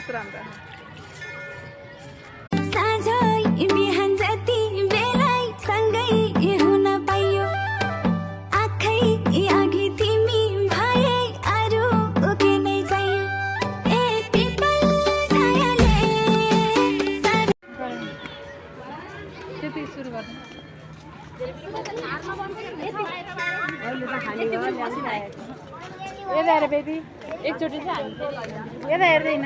कस्तो राम्रो सुरु गर्नु यता हेर बेबी एकचोटि चाहिँ हामी यता हेर्दैन